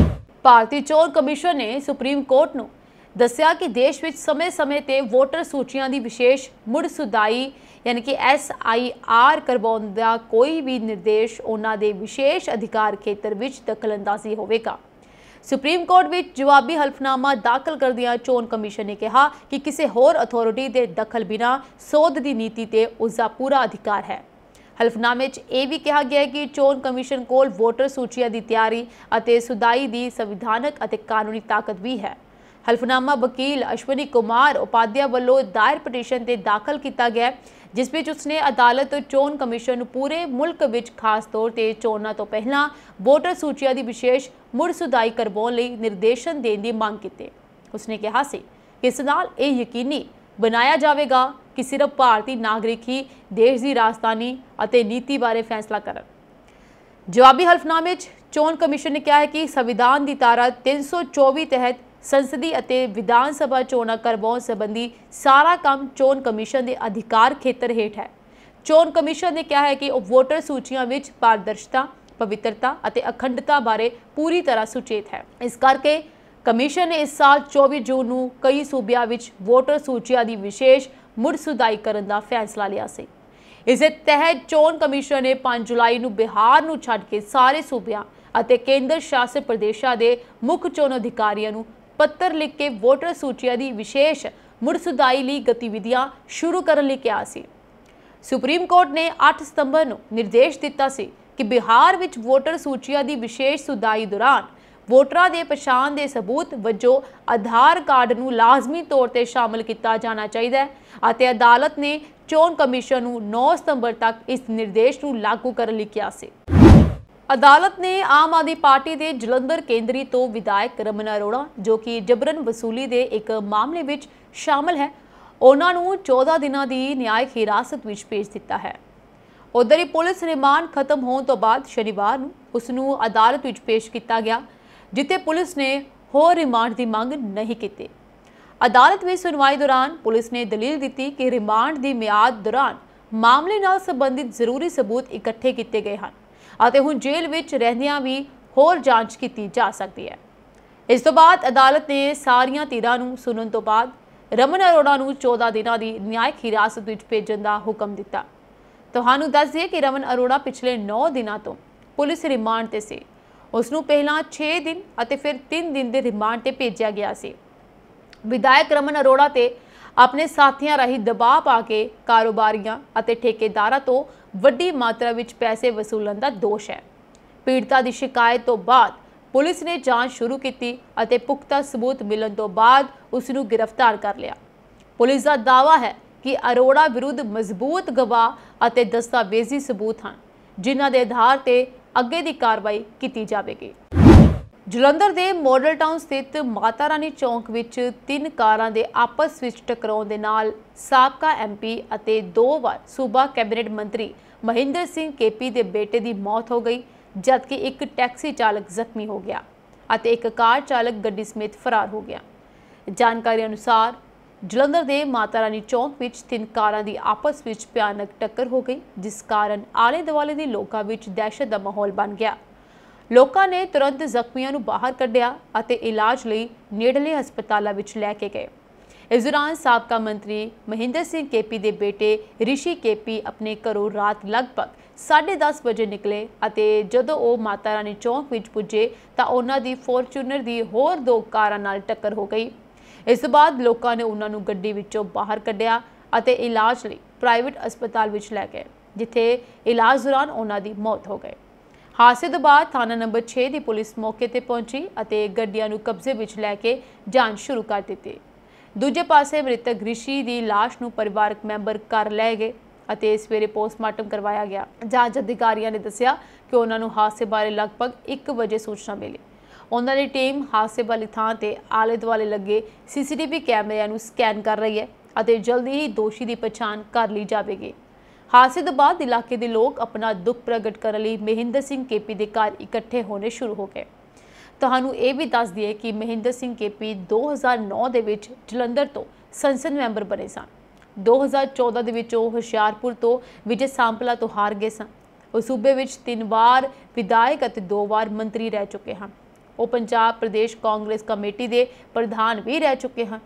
ਭਾਰਤੀ ਚੋਣ ਕਮਿਸ਼ਨ ਨੇ ਸੁਪਰੀਮ ਕੋਰਟ ਨੂੰ ਦੱਸਿਆ ਕਿ ਦੇਸ਼ ਵਿੱਚ ਸਮੇਂ-ਸਮੇਂ ਤੇ ਵੋਟਰ ਸੂਚੀਆਂ ਦੀ ਵਿਸ਼ੇਸ਼ ਮੁੜ ਸੁਧਾਈ ਯਾਨੀ ਕਿ SIR ਕਰਵਾਉਣ ਦਾ ਕੋਈ ਵੀ ਨਿਰਦੇਸ਼ ਉਹਨਾਂ ਦੇ ਵਿਸ਼ੇਸ਼ ਅਧਿਕਾਰ ਖੇਤਰ ਵਿੱਚ ਦਖਲਅੰਦਾਜ਼ੀ ਹੋਵੇਗਾ। ਸੁਪਰੀਮ ਕੋਰਟ ਵਿੱਚ ਜਵਾਬੀ ਹਲਫਨਾਮਾ ਦਾਖਲ ਕਰਦਿਆਂ ਚੋਣ ਕਮਿਸ਼ਨ ਨੇ ਕਿਹਾ ਕਿ ਕਿਸੇ ਹੋਰ ਅਥਾਰਟੀ ਦੇ ਦਖਲ ਬਿਨਾਂ ਸੋਧ ਦੀ ਨੀਤੀ ਤੇ ਉਸ ਦਾ ਪੂਰਾ ਅਧਿਕਾਰ ਹੈ। ਹਲਫਨਾਮੇ 'ਚ ਇਹ ਵੀ ਕਿਹਾ ਗਿਆ ਕਿ ਚੋਣ ਕਮਿਸ਼ਨ ਕੋਲ ਵੋਟਰ ਸੂਚੀਆਂ ਦੀ ਤਿਆਰੀ ਅਤੇ ਸੁਧਾਈ ਦੀ ਸੰਵਿਧਾਨਕ ਅਤੇ ਕਾਨੂੰਨੀ ਤਾਕਤ ਵੀ ਹੈ। ਹਲਫਨਾਮਾ ਵਕੀਲ ਅਸ਼ਵਨੀ ਕੁਮਾਰ ਉਪਾਧਿਆ ਵੱਲੋਂ ਦਾਇਰ ਪਟੀਸ਼ਨ ਤੇ ਦਾਖਲ ਕੀਤਾ ਗਿਆ, ਜਿਸ ਵਿੱਚ ਉਸਨੇ ਅਦਾਲਤ ਤੋਂ ਚੋਣ ਕਮਿਸ਼ਨ ਨੂੰ ਪੂਰੇ ਮੁਲਕ ਵਿੱਚ ਖਾਸ ਤੌਰ ਤੇ ਚੋਣਾਂ ਤੋਂ ਪਹਿਲਾਂ ਵੋਟਰ ਸੂਚੀਆਂ ਦੀ ਵਿਸ਼ੇਸ਼ ਮੁੜ ਸੁਧਾਈ ਕਰਵਾਉਣ ਲਈ ਨਿਰਦੇਸ਼ਨ ਦੇਣ ਦੀ ਮੰਗ ਕੀਤੀ। ਉਸਨੇ ਕਿਹਾ ਸੀ ਕਿ ਇਸ ਨਾਲ ਇਹ ਯਕੀਨੀ ਬਣਾਇਆ ਜਾਵੇਗਾ ਕਿ ਸਿਰਫ ਭਾਰਤੀ ਨਾਗਰਿਕ ਹੀ ਦੇਸ਼ ਦੀ ਰਾਜਧਾਨੀ ਅਤੇ ਨੀਤੀ ਬਾਰੇ ਫੈਸਲਾ ਕਰਨ। ਜਵਾਬੀ ਹਲਫਨਾਮੇ 'ਚ ਚੋਣ ਕਮਿਸ਼ਨ ਨੇ ਕਿਹਾ ਹੈ ਕਿ ਸੰਵਿਧਾਨ ਦੀ ਧਾਰਾ 324 ਤਹਿਤ ਸੰਸਦੀ ਅਤੇ ਵਿਧਾਨ ਸਭਾ ਚੋਣਾਂ ਕਰਵਾਉਣ ਸੰਬੰਧੀ ਸਾਰਾ ਕੰਮ ਚੋਣ ਕਮਿਸ਼ਨ ਦੇ ਅਧਿਕਾਰ ਖੇਤਰ ਹੇਠ ਹੈ। ਚੋਣ ਕਮਿਸ਼ਨ ਨੇ ਕਿਹਾ ਹੈ ਕਿ ਉਹ ਵੋਟਰ ਸੂਚੀਆਂ ਵਿੱਚ ਪਾਰਦਰਸ਼ਤਾ, ਪਵਿੱਤਰਤਾ ਅਤੇ ਅਖੰਡਤਾ ਬਾਰੇ ਪੂਰੀ ਤਰ੍ਹਾਂ ਸੁਚੇਤ ਹੈ। ਇਸ ਕਰਕੇ ਕਮਿਸ਼ਨ ਨੇ ਇਸ ਸਾਲ 24 ਜੂਨ ਨੂੰ ਕਈ ਸੂਬਿਆਂ ਵਿੱਚ ਵੋਟਰ ਸੂਚੀਆਂ ਦੀ ਵਿਸ਼ੇਸ਼ ਮੁੜ ਸੁਧਾਈ ਕਰਨ ਦਾ ਫੈਸਲਾ ਲਿਆ ਸੀ। ਇਸ ਦੇ ਤਹਿਤ ਚੋਣ ਕਮਿਸ਼ਨ ਨੇ 5 ਜੁਲਾਈ ਨੂੰ ਬਿਹਾਰ ਨੂੰ ਛੱਡ ਕੇ ਸਾਰੇ ਸੂਬਿਆਂ ਅਤੇ ਕੇਂਦਰ ਸ਼ਾਸਿਤ ਪ੍ਰਦੇਸ਼ਾਂ ਦੇ ਮੁੱਖ ਚੋਣ ਅਧਿਕਾਰੀਆਂ ਨੂੰ ਪੱਤਰ ਲਿਖ ਕੇ ਵੋਟਰ ਸੂਚੀਆਂ ਦੀ ਵਿਸ਼ੇਸ਼ ਮੁੜ ਸੁਧਾਈ ਲਈ ਗਤੀਵਿਧੀਆਂ ਸ਼ੁਰੂ ਕਰਨ ਲਈ ਕਿਹਾ ਸੀ। ਸੁਪਰੀਮ ਕੋਰਟ ਨੇ 8 ਸਤੰਬਰ ਨੂੰ ਨਿਰਦੇਸ਼ ਦਿੱਤਾ ਸੀ ਕਿ ਬਿਹਾਰ ਵਿੱਚ ਵੋਟਰ ਸੂਚੀਆਂ ਦੀ ਵਿਸ਼ੇਸ਼ ਸੁਧਾਈ ਦੌਰਾਨ ਵੋਟਰਾਂ ਦੇ ਪਛਾਣ ਦੇ ਸਬੂਤ ਵਜੋਂ ਆਧਾਰ ਕਾਰਡ ਨੂੰ ਲਾਜ਼ਮੀ ਤੌਰ ਤੇ ਸ਼ਾਮਲ ਕੀਤਾ ਜਾਣਾ ਚਾਹੀਦਾ ਹੈ ਅਤੇ ਅਦਾਲਤ ਨੇ ਚੋਣ ਕਮਿਸ਼ਨ ਨੂੰ 9 ਸਤੰਬਰ ਤੱਕ ਇਸ ਨਿਰਦੇਸ਼ ਨੂੰ ਲਾਗੂ ਕਰਨ ਲਈ ਕਿਹਾ ਸੀ। ਅਦਾਲਤ ਨੇ ਆਮ ਆਦਮੀ ਪਾਰਟੀ ਦੇ ਜਲੰਧਰ ਕੇਂਦਰੀ ਤੋਂ ਵਿਧਾਇਕ ਰਮਨ ਅਰੋੜਾ, ਜੋ ਕਿ ਜਬਰਨ ਵਸੂਲੀ ਦੇ ਇੱਕ ਮਾਮਲੇ ਵਿੱਚ ਸ਼ਾਮਲ ਹੈ, ਉਹਨਾਂ ਨੂੰ 14 ਦਿਨਾਂ ਦੀ ਨਿਆਇਕ ਹਿਰਾਸਤ ਵਿੱਚ ਭੇਜ ਦਿੱਤਾ ਹੈ। ਉਧਰ ਹੀ ਪੁਲਿਸ ਰਿਮਾਂਡ ਖਤਮ ਹੋਣ ਤੋਂ ਬਾਅਦ ਸ਼ਨੀਵਾਰ ਨੂੰ ਉਸ ਨੂੰ ਅਦਾਲਤ ਵਿੱਚ ਪੇਸ਼ ਕੀਤਾ ਗਿਆ, ਜਿੱਥੇ ਪੁਲਿਸ ਨੇ ਹੋਰ ਰਿਮਾਂਡ ਦੀ ਮੰਗ ਨਹੀਂ ਕੀਤੀ। ਅਦਾਲਤ ਵਿੱਚ ਸੁਣਵਾਈ ਦੌਰਾਨ ਪੁਲਿਸ ਨੇ ਦਲੀਲ ਦਿੱਤੀ ਕਿ ਰਿਮਾਂਡ ਦੀ ਮਿਆਦ ਦੌਰਾਨ ਮਾਮਲੇ ਨਾਲ ਸੰਬੰਧਿਤ ਜ਼ਰੂਰੀ ਸਬੂਤ ਇਕੱਠੇ ਕੀਤੇ ਗਏ ਹਨ ਅਤੇ ਹੁਣ ਜੇਲ੍ਹ ਵਿੱਚ ਰਹਿੰਦਿਆਂ ਵੀ ਹੋਰ ਜਾਂਚ ਕੀਤੀ ਜਾ ਸਕਦੀ ਹੈ। ਇਸ ਤੋਂ ਬਾਅਦ ਅਦਾਲਤ ਨੇ ਸਾਰੀਆਂ ਧਿਰਾਂ ਨੂੰ ਸੁਣਨ ਤੋਂ ਬਾਅਦ ਰਮਨ ਅਰੋੜਾ ਨੂੰ 14 ਦਿਨਾਂ ਦੀ ਨਿਆਇਕ ਹਿਰਾਸਤ ਵਿੱਚ ਭੇਜਣ ਦਾ ਹੁਕਮ ਦਿੱਤਾ। ਤੁਹਾਨੂੰ ਦੱਸ ਦਈਏ ਕਿ ਰਮਨ ਅਰੋੜਾ ਪਿਛਲੇ 9 ਦਿਨਾਂ ਤੋਂ ਪੁਲਿਸ ਰਿਮਾਂਡ ਤੇ ਸੀ। ਉਸ ਨੂੰ ਪਹਿਲਾਂ 6 ਦਿਨ ਅਤੇ ਫਿਰ 3 ਦਿਨ ਦੇ ਰਿਮਾਂਡ ਤੇ ਭੇਜਿਆ ਗਿਆ ਸੀ। ਵਿਧਾਇਕ ਰਮਨ ਅਰੋੜਾ ਤੇ ਆਪਣੇ ਸਾਥੀਆਂ ਰਾਹੀਂ ਦਬਾਅ ਪਾ ਕੇ ਕਾਰੋਬਾਰੀਆਂ ਅਤੇ ਠੇਕੇਦਾਰਾਂ ਤੋਂ ਵੱਡੀ ਮਾਤਰਾ ਵਿੱਚ ਪੈਸੇ ਵਸੂਲਣ ਦਾ ਦੋਸ਼ ਹੈ। ਪੀੜਤਾ ਦੀ ਸ਼ਿਕਾਇਤ ਤੋਂ ਬਾਅਦ ਪੁਲਿਸ ਨੇ ਜਾਂਚ ਸ਼ੁਰੂ ਕੀਤੀ ਅਤੇ ਪੁਖਤਾ ਸਬੂਤ ਮਿਲਣ ਤੋਂ ਬਾਅਦ ਉਸ ਨੂੰ ਗ੍ਰਿਫਤਾਰ ਕਰ ਲਿਆ। ਪੁਲਿਸ ਦਾ ਦਾਅਵਾ ਹੈ ਕਿ ਅਰੋੜਾ ਵਿਰੁੱਧ ਮਜ਼ਬੂਤ ਗਵਾਹ ਅਤੇ ਦਸਤਾਵੇਜ਼ੀ ਸਬੂਤ ਹਨ, ਜਿਨ੍ਹਾਂ ਦੇ ਆਧਾਰ ਤੇ ਅੱਗੇ ਦੀ ਕਾਰਵਾਈ ਕੀਤੀ ਜਾਵੇਗੀ। ਜਲੰਧਰ ਦੇ ਮਾਡਲ ਟਾਊਨ ਸਥਿਤ ਮਾਤਾ ਰਾਣੀ ਚੌਂਕ ਵਿੱਚ 3 ਕਾਰਾਂ ਦੇ ਆਪਸ ਵਿੱਚ ਟਕਰਾਉਣ ਦੇ ਨਾਲ ਸਾਬਕਾ MP ਅਤੇ 2 ਵਾਰ ਸੂਬਾ ਕੈਬਨਿਟ ਮੰਤਰੀ ਮਹਿੰਦਰ ਸਿੰਘ KP ਦੇ ਬੇਟੇ ਦੀ ਮੌਤ ਹੋ ਗਈ, ਜਦਕਿ ਇੱਕ ਟੈਕਸੀ ਚਾਲਕ ਜ਼ਖਮੀ ਹੋ ਗਿਆ ਅਤੇ ਇੱਕ ਕਾਰ ਚਾਲਕ ਗੱਡੀ ਸਮੇਤ ਫਰਾਰ ਹੋ ਗਿਆ। ਜਾਣਕਾਰੀ ਅਨੁਸਾਰ ਜਲੰਧਰ ਦੇ ਮਾਤਾ ਰਾਣੀ ਚੌਂਕ ਵਿੱਚ 3 ਕਾਰਾਂ ਦੀ ਆਪਸ ਵਿੱਚ ਭਿਆਨਕ ਟੱਕਰ ਹੋ ਗਈ, ਜਿਸ ਕਾਰਨ ਆਲੇ ਦੁਆਲੇ ਦੇ ਲੋਕਾਂ ਵਿੱਚ ਦਹਿਸ਼ਤ ਦਾ ਮਾਹੌਲ ਬਣ ਗਿਆ। ਲੋਕਾਂ ਨੇ ਤੁਰੰਤ ਜ਼ਖਮੀਆਂ ਨੂੰ ਬਾਹਰ ਕੱਢਿਆ ਅਤੇ ਇਲਾਜ ਲਈ ਨੇੜਲੇ ਹਸਪਤਾਲਾਂ ਵਿੱਚ ਲੈ ਕੇ ਗਏ। इस दौरान साबका मंत्री महेंद्र सिंह केपी के बेटे ऋषि केपी अपने घरों रात लगभग 10:30 बजे निकले ਅਤੇ ਜਦੋਂ ਉਹ ਮਾਤਾ ਰਾਣੀ ਚੌਂਕ ਵਿੱਚ ਪੁੱਜੇ ਤਾਂ ਉਹਨਾਂ ਦੀ ਫੋਰਚੂਨਰ ਦੀ ਹੋਰ 2 ਕਾਰਾਂ ਨਾਲ ਟੱਕਰ ਹੋ ਗਈ। ਇਸ ਤੋਂ ਬਾਅਦ ਲੋਕਾਂ ਨੇ ਉਹਨਾਂ ਨੂੰ ਗੱਡੀ ਵਿੱਚੋਂ ਬਾਹਰ ਕੱਢਿਆ ਅਤੇ ਇਲਾਜ ਲਈ ਪ੍ਰਾਈਵੇਟ ਹਸਪਤਾਲ ਵਿੱਚ ਲੈ ਗਏ, ਜਿੱਥੇ ਇਲਾਜ ਦੌਰਾਨ ਉਹਨਾਂ ਦੀ ਮੌਤ ਹੋ ਗਈ। ਹਾਦਸੇ ਤੋਂ ਬਾਅਦ ਥਾਣਾ ਨੰਬਰ 6 ਦੀ ਪੁਲਿਸ ਮੌਕੇ ਤੇ ਪਹੁੰਚੀ ਅਤੇ ਗੱਡੀਆਂ ਨੂੰ ਕਬਜ਼ੇ ਵਿੱਚ ਲੈ ਕੇ ਜਾਂਚ ਸ਼ੁਰੂ ਕਰ ਦਿੱਤੀ। ਦੂਜੇ ਪਾਸੇ ਮ੍ਰਿਤਕ ਰਿਸ਼ੀ ਦੀ ਲਾਸ਼ ਨੂੰ ਪਰਿਵਾਰਕ ਮੈਂਬਰ ਘਰ ਲੈ ਗਏ ਅਤੇ ਸਵੇਰੇ ਪੋਸਟਮਾਰਟਮ ਕਰਵਾਇਆ ਗਿਆ। ਜਾਂਚ ਅਧਿਕਾਰੀਆਂ ਨੇ ਦੱਸਿਆ ਕਿ ਉਹਨਾਂ ਨੂੰ ਹਾਦਸੇ ਬਾਰੇ ਲਗਭਗ 1 ਵਜੇ ਸੂਚਨਾ ਮਿਲੀ। ਉਹਨਾਂ ਦੀ ਟੀਮ ਹਾਦਸੇ ਵਾਲੀ ਥਾਂ ਤੇ ਆਲੇ ਦੁਆਲੇ ਲੱਗੇ ਸੀਸੀਟੀਵੀ ਕੈਮਰਿਆਂ ਨੂੰ ਸਕੈਨ ਕਰ ਰਹੀ ਹੈ ਅਤੇ ਜਲਦੀ ਹੀ ਦੋਸ਼ੀ ਦੀ ਪਛਾਣ ਕਰ ਲਈ ਜਾਵੇਗੀ। ਹਾਦਸੇ ਤੋਂ ਬਾਅਦ ਇਲਾਕੇ ਦੇ ਲੋਕ ਆਪਣਾ ਦੁੱਖ ਪ੍ਰਗਟ ਕਰਨ ਲਈ ਮਹਿੰਦਰ ਸਿੰਘ ਕੇਪੀ ਦੇ ਘਰ ਇਕੱਠੇ ਹੋਣੇ ਸ਼ੁਰੂ ਹੋ ਗਏ। ਤੁਹਾਨੂੰ ਇਹ ਵੀ ਦੱਸ ਦਈਏ ਕਿ ਮਹਿੰਦਰ ਸਿੰਘ ਕੇਪੀ 2009 ਦੇ ਵਿੱਚ ਜਲੰਧਰ ਤੋਂ ਸੰਸਦ ਮੈਂਬਰ ਬਣੇ ਸਨ। 2014 ਦੇ ਵਿੱਚ ਉਹ ਹੁਸ਼ਿਆਰਪੁਰ ਤੋਂ ਵਿਜੇ ਸਾਂਪਲਾ ਤੋਂ ਹਾਰ ਗਏ ਸਨ। ਉਹ ਸੂਬੇ ਵਿੱਚ 3 ਵਾਰ ਵਿਧਾਇਕ ਅਤੇ 2 ਵਾਰ ਮੰਤਰੀ ਰਹਿ ਚੁੱਕੇ ਹਨ। ਉਹ ਪੰਜਾਬ ਪ੍ਰਦੇਸ਼ ਕਾਂਗਰਸ ਕਮੇਟੀ ਦੇ ਪ੍ਰਧਾਨ ਵੀ ਰਹਿ ਚੁੱਕੇ ਹਨ।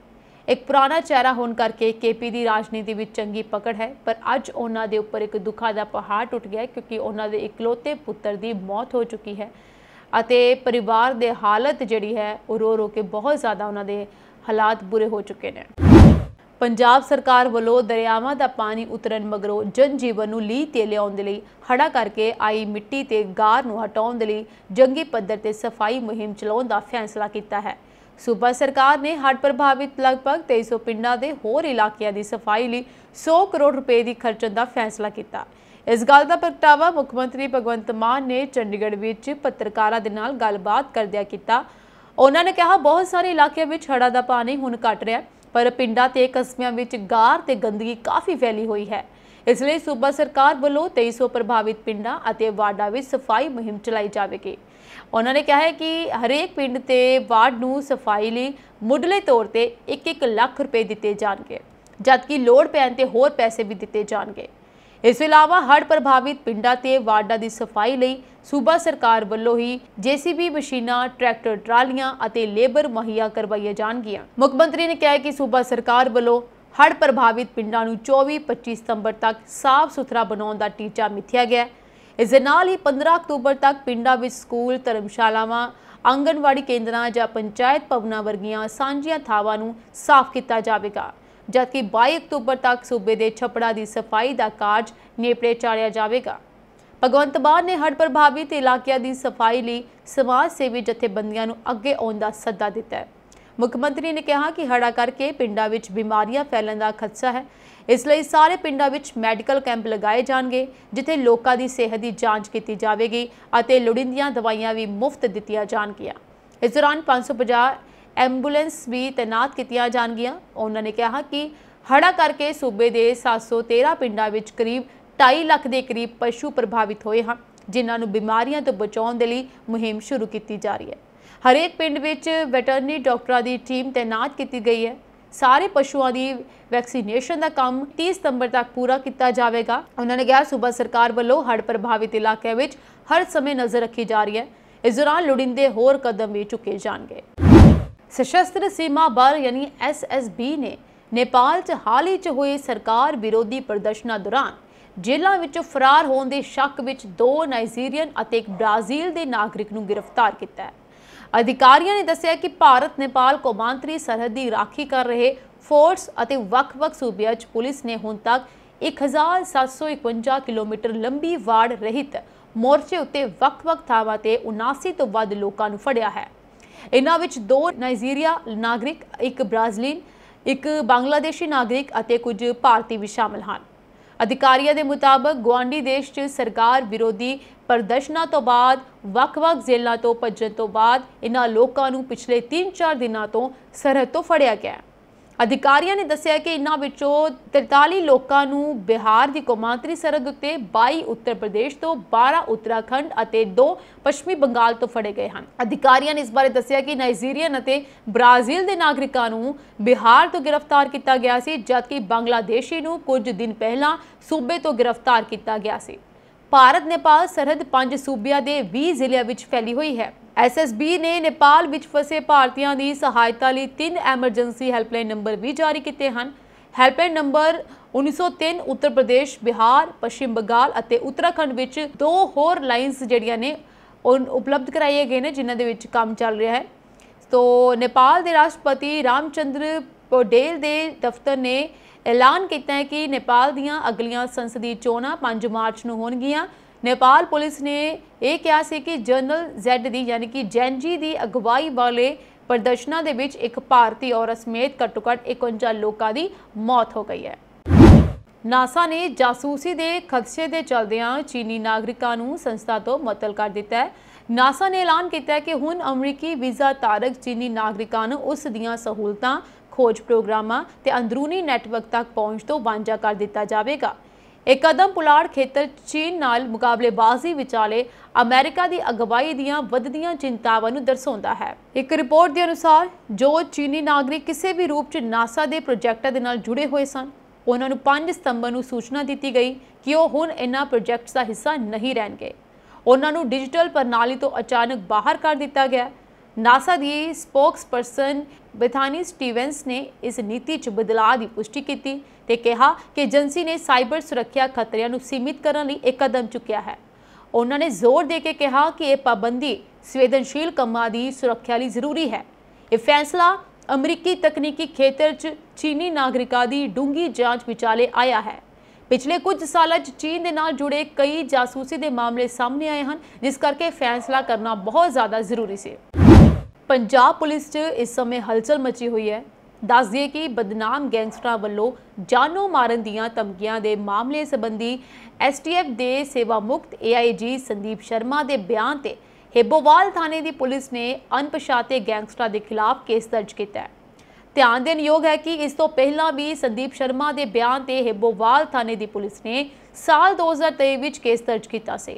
ਇੱਕ ਪੁਰਾਣਾ ਚਿਹਰਾ ਹੋਣ ਕਰਕੇ ਕੇਪੀ ਦੀ ਰਾਜਨੀਤੀ ਵਿੱਚ ਚੰਗੀ ਪਕੜ ਹੈ, ਪਰ ਅੱਜ ਉਹਨਾਂ ਦੇ ਉੱਪਰ ਇੱਕ ਦੁੱਖਾਂ ਦਾ ਪਹਾੜ ਟੁੱਟ ਗਿਆ ਕਿਉਂਕਿ ਉਹਨਾਂ ਦੇ ਇਕਲੌਤੇ ਪੁੱਤਰ ਦੀ ਮੌਤ ਹੋ ਚੁੱਕੀ ਹੈ ਅਤੇ ਪਰਿਵਾਰ ਦੇ ਹਾਲਤ ਜਿਹੜੀ ਹੈ ਉਹ ਰੋ ਕੇ ਬਹੁਤ ਜ਼ਿਆਦਾ ਉਹਨਾਂ ਦੇ ਹਾਲਾਤ ਬੁਰੇ ਹੋ ਚੁੱਕੇ ਨੇ। ਪੰਜਾਬ ਸਰਕਾਰ ਵੱਲੋਂ ਦਰਿਆਵਾਂ ਦਾ ਪਾਣੀ ਉਤਰਨ ਮਗਰੋਂ ਜਨ ਜੀਵਨ ਨੂੰ ਲੀਹ ਤੇ ਲਿਆਉਣ ਦੇ ਲਈ ਹੜ੍ਹਾਂ ਕਰਕੇ ਆਈ ਮਿੱਟੀ ਤੇ ਗਾਰ ਨੂੰ ਹਟਾਉਣ ਦੇ ਲਈ ਜੰਗੀ ਪੱਧਰ ਤੇ ਸਫਾਈ ਮੁਹਿੰਮ ਚਲਾਉਣ ਦਾ ਫੈਸਲਾ ਕੀਤਾ ਹੈ। ਸੂਬਾ ਸਰਕਾਰ ਨੇ ਹੜ੍ਹ ਪ੍ਰਭਾਵਿਤ ਲਗਭਗ 2300 ਪਿੰਡਾਂ ਦੇ ਹੋਰ ਇਲਾਕਿਆਂ ਦੀ ਸਫਾਈ ਲਈ 100 ਕਰੋੜ ਰੁਪਏ ਦੀ ਖਰਚਣ ਦਾ ਫੈਸਲਾ ਕੀਤਾ। ਇਸ ਗੱਲ ਦਾ ਪ੍ਰਗਟਾਵਾ ਮੁੱਖ ਮੰਤਰੀ ਭਗਵੰਤ ਮਾਨ ਨੇ ਚੰਡੀਗੜ੍ਹ ਵਿੱਚ ਪੱਤਰਕਾਰਾਂ ਦੇ ਨਾਲ ਗੱਲਬਾਤ ਕਰਦਿਆਂ ਕੀਤਾ। ਉਹਨਾਂ ਨੇ ਕਿਹਾ ਬਹੁਤ ਸਾਰੇ ਇਲਾਕਿਆਂ ਵਿੱਚ ਹੜ੍ਹਾਂ ਦਾ ਪਾਣੀ ਹੁਣ ਘਟ ਰਿਹਾ, ਪਰ ਪਿੰਡਾਂ ਤੇ ਕਸਬਿਆਂ ਵਿੱਚ ਗਾਰ ਤੇ ਗੰਦਗੀ ਕਾਫੀ ਫੈਲੀ ਹੋਈ ਹੈ। ਇਸ ਲਈ ਸੂਬਾ ਸਰਕਾਰ ਵੱਲੋਂ 2300 ਪ੍ਰਭਾਵਿਤ ਪਿੰਡਾਂ ਅਤੇ ਵਾਰਡਾਂ ਵਿੱਚ ਸਫਾਈ ਮੁਹਿੰਮ ਚਲਾਈ ਜਾਵੇਗੀ। ਉਹਨਾਂ ਨੇ ਕਿਹਾ ਹੈ ਕਿ ਹਰੇਕ ਪਿੰਡ ਤੇ ਵਾਰਡ ਨੂੰ ਸਫਾਈ ਲਈ ਮੁੱਢਲੇ ਤੌਰ ਤੇ 1-1 ਲੱਖ ਰੁਪਏ ਦਿੱਤੇ ਜਾਣਗੇ, ਜਦਕਿ ਲੋੜ ਪੈਣ ਤੇ ਹੋਰ ਪੈਸੇ ਵੀ ਦਿੱਤੇ ਜਾਣਗੇ। ਇਸ ਤੋਂ ਇਲਾਵਾ ਹੜ੍ਹ ਪ੍ਰਭਾਵਿਤ ਪਿੰਡਾਂ ਤੇ ਵਾਰਡਾਂ ਦੀ ਸਫਾਈ ਲਈ ਸੂਬਾ ਸਰਕਾਰ ਵੱਲੋਂ ਹੀ JCB ਮਸ਼ੀਨਾਂ, ਟਰੈਕਟਰ ਟਰਾਲੀਆਂ ਅਤੇ ਲੇਬਰ ਮੁਹੱਈਆ ਕਰਵਾਈਆਂ ਜਾਣਗੀਆਂ। ਮੁੱਖ ਮੰਤਰੀ ਨੇ ਕਿਹਾ ਕਿ ਸੂਬਾ ਸਰਕਾਰ ਵੱਲੋਂ ਹੜ੍ਹ ਪ੍ਰਭਾਵਿਤ ਪਿੰਡਾਂ ਨੂੰ 24-25 ਸਤੰਬਰ ਤੱਕ ਸਾਫ਼ ਸੁਥਰਾ ਬਣਾਉਣ ਦਾ ਟੀਚਾ ਮਿੱਥਿਆ ਗਿਆ। ਇਸ ਦੇ ਨਾਲ ਹੀ 15 ਅਕਤੂਬਰ ਤੱਕ ਪਿੰਡਾਂ ਵਿੱਚ ਸਕੂਲ, ਧਰਮਸ਼ਾਲਾਵਾਂ, ਆਂਗਣਵਾੜੀ ਕੇਂਦਰਾਂ ਜਾਂ ਪੰਚਾਇਤ ਭਵਨਾਂ ਵਰਗੀਆਂ ਸਾਂਝੀਆਂ ਥਾਵਾਂ ਨੂੰ ਸਾਫ਼ ਕੀਤਾ ਜਾਵੇਗਾ, ਜਦਕਿ 22 ਅਕਤੂਬਰ ਤੱਕ ਸੂਬੇ ਦੇ ਛੱਪੜਾਂ ਦੀ ਸਫਾਈ ਦਾ ਕਾਰਜ ਨੇਪਰੇ ਚਾੜਿਆ ਜਾਵੇਗਾ। ਭਗਵੰਤ ਮਾਨ ਨੇ ਹੜ੍ਹ ਪ੍ਰਭਾਵਿਤ ਇਲਾਕਿਆਂ ਦੀ ਸਫਾਈ ਲਈ ਸਮਾਜ ਸੇਵੀ ਜਥੇਬੰਦੀਆਂ ਨੂੰ ਅੱਗੇ ਆਉਣ ਦਾ ਸੱਦਾ ਦਿੱਤਾ ਹੈ। ਮੁੱਖ ਮੰਤਰੀ ਨੇ ਕਿਹਾ ਕਿ ਹੜ੍ਹਾਂ ਕਰਕੇ ਪਿੰਡਾਂ ਵਿੱਚ ਬਿਮਾਰੀਆਂ ਫੈਲਣ ਦਾ ਖਦਸ਼ਾ ਹੈ, ਇਸ ਲਈ ਸਾਰੇ ਪਿੰਡਾਂ ਵਿੱਚ ਮੈਡੀਕਲ ਕੈਂਪ ਲਗਾਏ ਜਾਣਗੇ, ਜਿੱਥੇ ਲੋਕਾਂ ਦੀ ਸਿਹਤ ਦੀ ਜਾਂਚ ਕੀਤੀ ਜਾਵੇਗੀ ਅਤੇ ਲੋੜੀਂਦੀਆਂ ਦਵਾਈਆਂ ਵੀ ਮੁਫਤ ਦਿੱਤੀਆਂ ਜਾਣਗੀਆਂ। ਇਸ ਦੌਰਾਨ 550 ਐਂਬੂਲੈਂਸ ਵੀ ਤੈਨਾਤ ਕੀਤੀਆਂ ਜਾਣਗੀਆਂ। ਉਹਨਾਂ ਨੇ ਕਿਹਾ ਕਿ ਹੜ੍ਹਾਂ ਕਰਕੇ ਸੂਬੇ ਦੇ 713 ਪਿੰਡਾਂ ਵਿੱਚ ਕਰੀਬ 2.5 ਲੱਖ ਦੇ ਕਰੀਬ ਪਸ਼ੂ ਪ੍ਰਭਾਵਿਤ ਹੋਏ ਹਨ, ਜਿਨ੍ਹਾਂ ਨੂੰ ਬਿਮਾਰੀਆਂ ਤੋਂ ਬਚਾਉਣ ਦੇ ਲਈ ਮੁਹਿੰਮ ਸ਼ੁਰੂ ਕੀਤੀ ਜਾ ਰਹੀ ਹੈ। ਹਰੇਕ ਪਿੰਡ ਵਿੱਚ ਵੈਟਰਨਰੀ ਡਾਕਟਰਾਂ ਦੀ ਟੀਮ ਤੈਨਾਤ ਕੀਤੀ ਗਈ ਹੈ। ਸਾਰੇ ਪਸ਼ੂਆਂ ਦੀ ਵੈਕਸੀਨੇਸ਼ਨ ਦਾ ਕੰਮ 30 ਸਤੰਬਰ ਤੱਕ ਪੂਰਾ ਕੀਤਾ ਜਾਵੇਗਾ। ਉਹਨਾਂ ਨੇ ਕਿਹਾ ਸੂਬਾ ਸਰਕਾਰ ਵੱਲੋਂ ਹੜ੍ਹ ਪ੍ਰਭਾਵਿਤ ਇਲਾਕਿਆਂ ਵਿੱਚ ਹਰ ਸਮੇਂ ਨਜ਼ਰ ਰੱਖੀ ਜਾ ਰਹੀ ਹੈ। ਇਸ ਦੌਰਾਨ ਲੋੜੀਂਦੇ ਹੋਰ ਕਦਮ ਵੀ ਚੁੱਕੇ ਜਾਣਗੇ। सशस्त्र सीमा बल यानी SSB ने नेपाल च हाल ही च होए सरकार विरोधी प्रदर्शनों दौरान जेलों विचों फरार होने के शक विच 2 नाइजीरियन और 1 ब्राजील के नागरिक नूं गिरफ्तार किया है। अधिकारियों ने दस्सिया कि भारत नेपाल कौमांतरी सरहद की राखी कर रहे फोर्स और वख-वख सूबियां च पुलिस ने हुण तक 1751 किलोमीटर लंबी वाड़ रहित मोर्चे उत्ते वख-वख थावां ते 79 तो वध लोकां नूं फड़िया है। इन्हां विच 2 नाइजीरिया नागरिक, 1 ब्राजीलियन, 1 बांग्लादेशी नागरिक और कुछ भारतीय भी शामिल हैं। अधिकारियों के मुताबिक गुआंढी देश च सरकार विरोधी प्रदर्शनों तो बाद वख-वख जेलों तो भज्जण तो बाद इन्हां लोकां नूं पिछले 3-4 दिनों तो सरहद तो फड़िया गया। अधिकारियों ने दस्सिया कि इन्हां विचों 43 लोकां नूं बिहार की कौमांतरी सरहद उत्ते, 22 उत्तर प्रदेश तो, 12 उत्तराखंड और 2 पश्चिमी बंगाल तो फड़े गए हैं। अधिकारियों ने इस बारे दस्सिया कि नाइजीरियन और ब्राजील के नागरिकों नूं बिहार तो गिरफ्तार किया गया सी, जबकि बांग्लादेशी नूं कुछ दिन पहला सूबे तो गिरफ्तार किया गया सी। ਭਾਰਤ ਨੇਪਾਲ ਸਰਹੱਦ 5 ਸੂਬਿਆਂ ਦੇ 20 ਜ਼ਿਲ੍ਹਿਆਂ ਵਿੱਚ ਫੈਲੀ ਹੋਈ ਹੈ। ਐਸਐਸਬੀ ਨੇ ਨੇਪਾਲ ਵਿੱਚ ਫਸੇ ਭਾਰਤੀਆਂ ਦੀ ਸਹਾਇਤਾ ਲਈ 3 ਐਮਰਜੈਂਸੀ ਹੈਲਪਲਾਈਨ ਨੰਬਰ ਵੀ ਜਾਰੀ ਕੀਤੇ ਹਨ। ਹੈਲਪਲਾਈਨ ਨੰਬਰ 1903 ਉੱਤਰ ਪ੍ਰਦੇਸ਼, ਬਿਹਾਰ, ਪੱਛਮੀ ਬੰਗਾਲ ਅਤੇ ਉੱਤਰਾਖੰਡ ਵਿੱਚ 2 ਹੋਰ ਲਾਈਨਸ ਜਿਹੜੀਆਂ ਨੇ ਉਪਲਬਧ ਕਰਾਏ ਗਏ ਨੇ, ਜਿਨ੍ਹਾਂ ਦੇ ਵਿੱਚ ਕੰਮ ਚੱਲ ਰਿਹਾ ਹੈ। तो नेपाल के राष्ट्रपति रामचंद्र पौडेल के दफ्तर ने ऐलान किया है कि नेपाल दीयां अगलियां संसदीय चोणां 5 मार्च नूं होणगीआं। नेपाल पुलिस ने यह कहा सी कि जनरल Z दी यानी कि जैनजी की अगवाई वाले प्रदर्शनां दे विच एक भारतीय औरत समेत घट्टो घट्ट 51 लोगों की मौत हो गई है। नासा ने जासूसी के खदशे के चलदियां चीनी नागरिकों नूं संस्था तो मुअत्तल कर दिता है। नासा ने ऐलान किया है कि हुण अमरीकी वीज़ा धारक चीनी नागरिकों नूं उस दियां सहूलतां, खोज प्रोग्रामां ते अंदरूनी नैटवर्क तक पहुँच तो वांझा कर दिता जाएगा। एक कदम पुलाड़ खेतर चीन नाल मुकाबलेबाजी विचाले अमेरिका की अगवाई दीयां वधदियां चिंतावां नूं दर्शाउंदा है। एक रिपोर्ट के अनुसार जो चीनी नागरिक किसी भी रूप च नासा के प्रोजैक्टां दे नाल जुड़े हुए सन, उन्हां नूं 5 सितंबर नूं सूचना दी गई कि वह हुण इन्हां प्रोजैक्ट्स का हिस्सा नहीं रहणगे। उन्होंने डिजिटल प्रणाली तो अचानक बाहर कर दिता गया। नासा की स्पोक्सपर्सन बेथानी स्टीवेंस ने इस नीति च बदलाव की पुष्टि की ते कहा कि एजेंसी ने साइबर सुरक्षा खतरिਆਂ ਨੂੰ सीमित करने ਲਈ एक कदम चुकिया है। उन्होंने जोर दे के कहा कि यह पाबंदी संवेदनशील कामां की सुरक्षा ਲਈ ਜ਼ਰੂਰੀ है। यह फैसला अमरीकी तकनीकी खेतर च चीनी नागरिकों की डूंगी जांच विचाले आया है। पिछले कुछ सालों चीन के नाल जुड़े कई जासूसी के मामले सामने आए हैं, जिस करके फैसला करना बहुत ज़्यादा जरूरी से। पंजाब पुलिस च इस समय हलचल मची हुई है। दस दिए कि बदनाम गैंगस्टरां वल्लों जानों मारन दीयां धमकियां दे मामले संबंधी STF दे सेवा मुक्त AIG संदीप शर्मा के बयान ते हेबोवाल थाने की पुलिस ने अनपछाते गैंगस्टरां के खिलाफ केस दर्ज किया है। ध्यान देने योग है कि इस तो पहला भी संदीप शर्मा के बयान ते हेबोवाल थाने की पुलिस ने साल 2023 विच केस दर्ज किया से।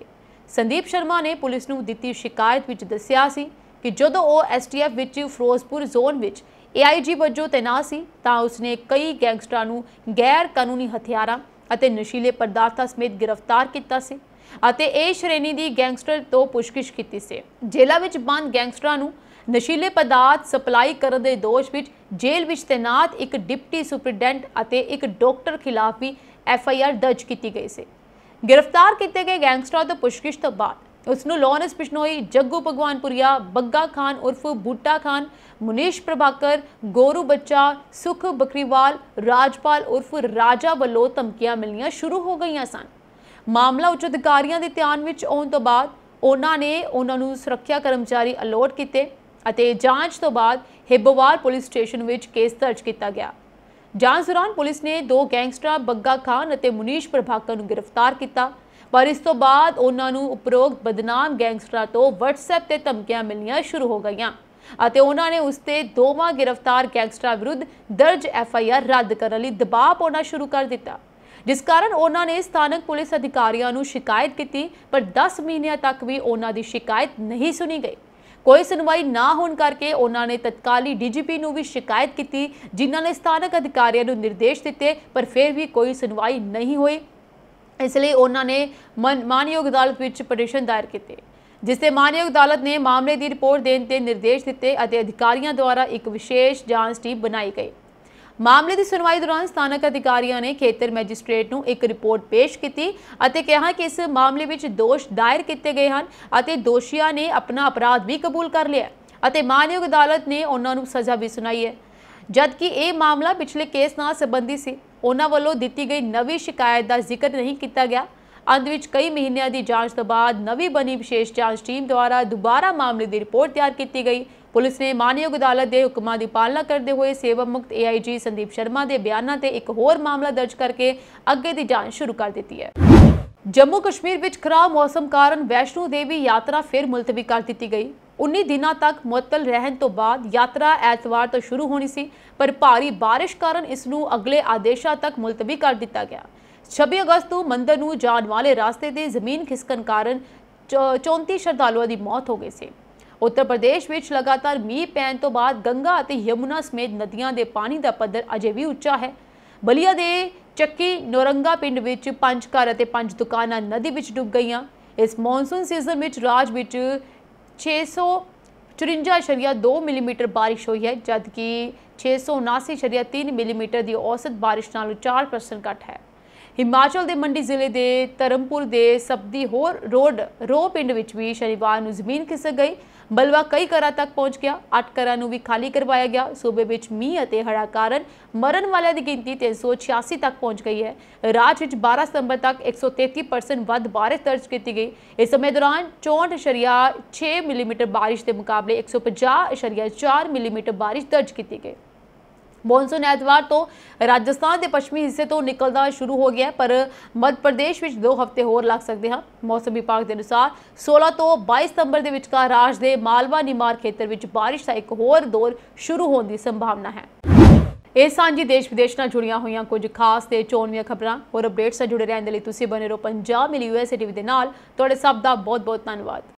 संदीप शर्मा ने पुलिस नूं दित्ती शिकायत विच दस्सिया सी कि जदों वह STF विच फिरोजपुर जोन विच AIG वजों तैनात सी तां उसने कई गैंगस्टरां नूं गैर कानूनी हथियारां अते नशीले पदार्थां समेत गिरफ्तार किया से अते ए श्रेणी की गैंगस्टर तो पुछगिछ कीती से। जेलां विच बंद गैंगस्टरां नूं नशीले पदार्थ सप्लाई करने के दोष विच जेल विच तैनात एक डिप्टी सुपरिटेंडेंट अते एक डॉक्टर खिलाफ भी FIR दर्ज की गई से। गिरफ्तार किए गए गैंगस्टर तो पुछगिछ तो बाद उसनूं लॉरेंस बिश्नोई, जग्गू भगवानपुरिया, बग्गा खान उर्फ बूटा खान, मुनीश प्रभाकर, गोरू बच्चा, सुख बकरीवाल, राजपाल उर्फ राजा वल्लों धमकियां मिलनियां शुरू हो गई सन। मामला उच्च अधिकारियों के ध्यान में आने तो बाद उन्होंने उन्होंने सुरक्षा कर्मचारी अलॉट किए ਅਤੇ ਜਾਂਚ ਤੋਂ ਬਾਅਦ हेबोवाल पुलिस स्टेशन में केस दर्ज किया गया। जांच दौरान पुलिस ने 2 गैंगस्टर बग्गा खान और मुनीश प्रभाकर को गिरफ्तार किया, पर इस तो बाद उन्होंने उपरोक्त बदनाम गैंगस्टर तो WhatsApp से धमकियां मिलनियां शुरू हो गई और उन्होंने उसते 2वां गिरफ्तार गैंगस्टर विरुद्ध दर्ज FIR रद्द करने लिए दबाव पाना शुरू कर दिता, जिस कारण उन्होंने स्थानक पुलिस अधिकारियों को शिकायत की, पर 10 महीनों तक भी उन्होंने शिकायत नहीं सुनी गई। कोई सुनवाई ना होने करके उन्होंने तत्काली DGP नूं भी शिकायत की, जिन्होंने स्थानक अधिकारियों को निर्देश दिए, पर फिर भी कोई सुनवाई नहीं हुई। इसलिए उन्होंने मानयोग अदालत में पटिशन दायर की, जिससे मानयोग अदालत ने मामले की रिपोर्ट देने के निर्देश दिए और अधिकारियों द्वारा एक विशेष जांच टीम बनाई गई। मामले की सुनवाई दौरान स्थानक अधिकारियों ने खेतर मैजिस्ट्रेट नूं एक रिपोर्ट पेश की और कहा कि इस मामले में दोष दायर किए गए हैं और दोषियों ने अपना अपराध भी कबूल कर लिया और मानयोग अदालत ने उन्होंने सज़ा भी सुनाई है। जबकि यह मामला पिछले केस नाल संबंधी सी, उन्होंने वालों दी गई नवी शिकायत का जिक्र नहीं किया गया। अंत में कई महीनों की जांच तो बाद नवी बनी विशेष जांच टीम द्वारा दोबारा मामले की रिपोर्ट तैयार की गई। पुलिस ने मानयोग अदालत के हुक्मां की पालना करते हुए सेवा मुक्त AIG संदीप शर्मा के बयानों से एक होर मामला दर्ज करके अगे की जांच शुरू कर दी है। जम्मू कश्मीर में खराब मौसम कारण वैष्णो देवी यात्रा फिर मुलतवी कर दी गई। 19 दिनों तक मुअत्तल रहने तो बाद यात्रा एतवार तो शुरू होनी सी, पर भारी बारिश कारण इसनूं अगले आदेशों तक मुलतवी कर दिया गया। 26 अगस्त को मंदिर नूं जाण वाले रास्ते से जमीन खिसकन कारण 34 श्रद्धालुओं की मौत हो गई सी। उत्तर प्रदेश में लगातार मीह पैण तो बाद गंगा और यमुना समेत नदियों के पानी का पद्धर अजे भी उच्चा है। ਬਲੀਆ ਦੇ ਚੱਕੀ ਨੌਰੰਗਾ ਪਿੰਡ ਵਿੱਚ 5 ਘਰ ਅਤੇ 5 ਦੁਕਾਨਾਂ ਨਦੀ ਵਿੱਚ ਡੁੱਬ ਗਈਆਂ। ਇਸ ਮੌਨਸੂਨ ਸੀਜ਼ਨ ਵਿੱਚ ਰਾਜ ਵਿੱਚ 654.2 ਮਿਲੀਮੀਟਰ ਬਾਰਿਸ਼ ਹੋਈ ਹੈ, ਜਦਕਿ 679.3 ਮਿਲੀਮੀਟਰ ਦੀ ਔਸਤ ਬਾਰਿਸ਼ ਨਾਲੋਂ 4% ਘੱਟ ਹੈ। ਹਿਮਾਚਲ ਦੇ ਮੰਡੀ ਜ਼ਿਲ੍ਹੇ ਦੇ ਧਰਮਪੁਰ ਦੇ ਸਬਦੀ ਹੋਰ ਰੋਡ ਰੋ ਪਿੰਡ ਵਿੱਚ ਵੀ ਸ਼ਨੀਵਾਰ ਨੂੰ ਜ਼ਮੀਨ ਖਿਸਕ ਗਈ। ਬਲਵਾ ਕਈ ਘਰਾਂ ਤੱਕ ਪਹੁੰਚ ਗਿਆ। 8 ਘਰਾਂ ਨੂੰ ਵੀ ਖਾਲੀ ਕਰਵਾਇਆ ਗਿਆ। ਸੂਬੇ ਵਿੱਚ ਮੀਂਹ ਅਤੇ ਹੜ੍ਹਾਂ ਕਾਰਨ ਮਰਨ ਵਾਲਿਆਂ ਦੀ ਗਿਣਤੀ 386 ਤੱਕ ਪਹੁੰਚ ਗਈ ਹੈ। ਰਾਜ ਵਿੱਚ 12 ਸਤੰਬਰ ਤੱਕ 133% ਵੱਧ ਬਾਰਿਸ਼ ਦਰਜ ਕੀਤੀ ਗਈ। ਇਸ ਸਮੇਂ ਦੌਰਾਨ 64.6 ਮਿਲੀਮੀਟਰ ਬਾਰਿਸ਼ ਦੇ ਮੁਕਾਬਲੇ 150.4 ਮਿਲੀਮੀਟਰ ਬਾਰਿਸ਼ ਦਰਜ ਕੀਤੀ ਗਈ। ਮੌਨਸੂਨ ਐਤਵਾਰ ਤੋਂ ਰਾਜਸਥਾਨ ਦੇ ਪੱਛਮੀ ਹਿੱਸੇ ਤੋਂ ਨਿਕਲਦਾ ਸ਼ੁਰੂ ਹੋ ਗਿਆ, ਪਰ ਮੱਧ ਪ੍ਰਦੇਸ਼ ਵਿੱਚ 2 ਹਫ਼ਤੇ ਹੋਰ ਲੱਗ ਸਕਦੇ ਹਨ। ਮੌਸਮ ਵਿਭਾਗ ਦੇ ਅਨੁਸਾਰ 16 ਤੋਂ 22 ਸਤੰਬਰ ਦੇ ਵਿਚਕਾਰ ਰਾਜ ਦੇ ਮਾਲਵਾ ਨਿਮਾਰ ਖੇਤਰ ਵਿੱਚ ਬਾਰਿਸ਼ ਦਾ ਇੱਕ ਹੋਰ ਦੌਰ ਸ਼ੁਰੂ ਹੋਣ ਦੀ ਸੰਭਾਵਨਾ ਹੈ। ਇਹ ਸਾਂਝੀ ਦੇਸ਼ ਵਿਦੇਸ਼ ਨਾਲ ਜੁੜੀਆਂ ਹੋਈਆਂ ਕੁਝ ਖਾਸ ਤੇ ਚੋਣਵੀਆਂ ਖਬਰਾਂ ਹੋਰ ਅਪਡੇਟਸ ਨਾਲ ਜੁੜੇ ਰਹਿਣ ਦੇ ਲਈ ਤੁਸੀਂ ਬਣੇ ਰਹੋ ਪੰਜਾਬ ਮਿਲੀ USA TV ਦੇ ਨਾਲ। ਤੁਹਾਡੇ ਸਭ ਦਾ ਬਹੁਤ ਬਹੁਤ ਧੰਨਵਾਦ।